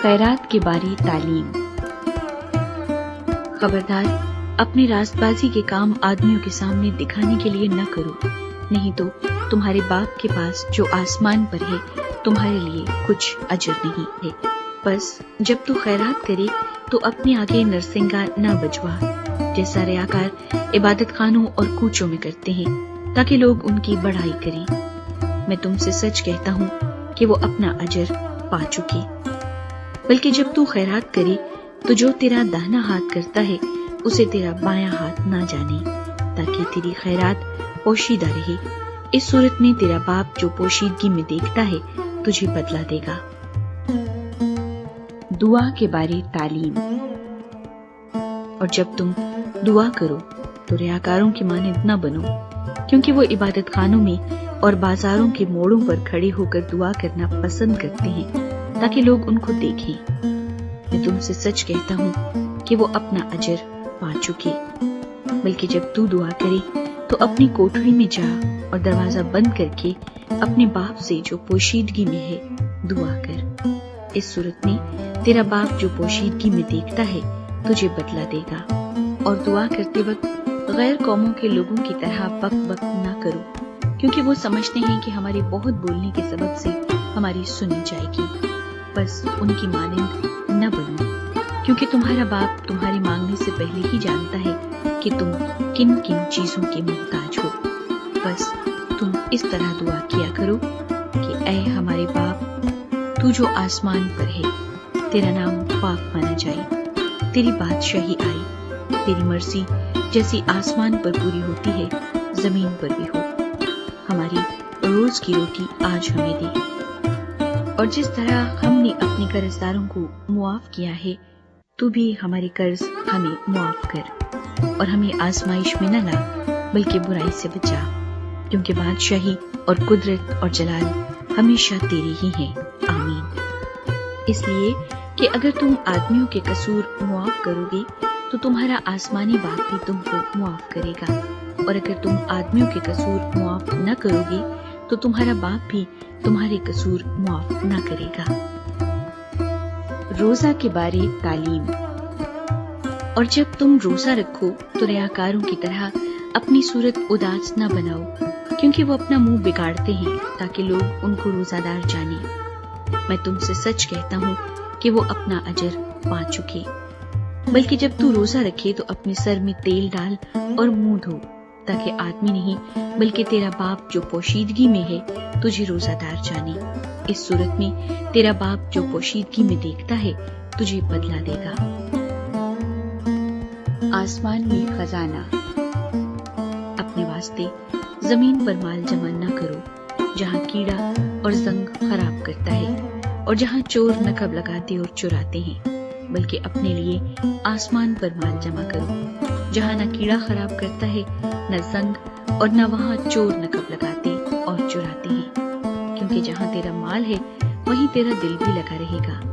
خیرات کے بارے تعلیم۔ خبردار، اپنے راست بازی کے کام آدمیوں کے سامنے دکھانے کے لیے نہ کرو، نہیں تو تمہارے باپ کے پاس جو آسمان پر ہے تمہارے لیے کچھ اجر نہیں ہے۔ بس جب تو خیرات کرے تو اپنے آگے نرسنگا نہ بجوا، جیسا ریاکار عبادت خانوں اور کوچوں میں کرتے ہیں تاکہ لوگ ان کی بڑائی کریں۔ میں تم سے سچ کہتا ہوں کہ وہ اپنا اجر پا چکے۔ بلکہ جب تو خیرات کرے تو جو تیرا داہنا ہاتھ کرتا ہے اسے تیرا بایاں ہاتھ نہ جانے، تاکہ تیری خیرات پوشیدہ رہے۔ اس صورت میں تیرا باپ جو پوشیدگی میں دیکھتا ہے تجھے بدلہ دے گا۔ دعا کے بارے تعلیم۔ اور جب تم دعا کرو تو ریاکاروں کی مانند نہ بنو، کیونکہ وہ عبادت خانوں میں اور بازاروں کے موڑوں پر کھڑے ہو کر دعا کرنا پسند کرتے ہیں تاکہ لوگ ان کو دیکھیں۔ میں تم سے سچ کہتا ہوں کہ وہ اپنا اجر پا چکے۔ بلکہ جب تو دعا کرے تو اپنی کوٹھری میں جا اور دروازہ بند کر کے اپنے باپ سے جو پوشیدگی میں ہے دعا کر۔ اس صورت میں تیرا باپ جو پوشیدگی میں دیکھتا ہے تجھے بدلہ دے گا۔ اور دعا کرتے وقت غیر قوموں کے لوگوں کی طرح بک بک نہ کرو، کیونکہ وہ سمجھتے ہیں کہ ہمارے بہت بولنے کے سبب سے ہماری سنی جائے گی۔ بس ان کی مانند نہ بنو، کیونکہ تمہارا باپ تمہارے مانگنے سے پہلے ہی جانتا ہے کہ تم کن کن چیزوں کے محتاج ہو۔ بس تم اس طرح دعا کیا کرو کہ اے ہمارے باپ، تو جو آسمان پر ہے، تیرا نام پاک مانا جائے، تیری بادشاہی آئے، تیری مرضی جیسی آسمان پر پوری ہوتی ہے زمین پر بھی ہو۔ ہماری روز کی روٹی آج ہمیں دے، اور جس طرح ہم نے اپنے قرض داروں کو معاف کیا ہے تو بھی ہمارے قرض ہمیں معاف کر، اور ہمیں آزمائش میں نہ لا بلکہ برائی سے بچا، کیونکہ بادشاہی اور قدرت اور جلال ہمیشہ تیری ہی ہیں، آمین۔ اس لیے کہ اگر تم آدمیوں کے قصور معاف کرو گے تو تمہارا آسمانی باپ بھی تم کو معاف کرے گا، اور اگر تم آدمیوں کے قصور معاف نہ کرو گے تو تمہارا باپ بھی تمہارے قصور معاف نہ کرے گا۔ روزہ کے بارے تعلیم۔ اور جب تم روزہ رکھو تو ریاکاروں کی طرح اپنی صورت اداس نہ بناؤ، کیونکہ وہ اپنا منہ بگاڑتے ہیں تاکہ لوگ ان کو روزہ دار جانیں۔ میں تم سے سچ کہتا ہوں کہ وہ اپنا اجر پا چکے۔ بلکہ جب تو روزہ رکھے تو اپنے سر میں تیل ڈال اور منہ دھو، تاکہ آدمی نہیں بلکہ تیرا باپ جو پوشیدگی میں ہے تجھے روزہ دار جانے۔ اس صورت میں تیرا باپ جو پوشیدگی میں دیکھتا ہے تجھے بدلہ دے گا۔ آسمان میں خزانہ۔ اپنے واسطے زمین پر مال جمع نہ کرو، جہاں کیڑا اور زنگ خراب کرتا ہے اور جہاں چور نقب لگاتے اور چراتے ہیں، بلکہ اپنے لیے آسمان پر مال جمع کرو، جہاں نہ کیڑا خراب کرتا ہے نہ زنگ، اور نہ وہاں چور نقب لگاتے اور چراتے ہیں، کیونکہ جہاں تیرا مال ہے وہیں تیرا دل بھی لگا رہے گا۔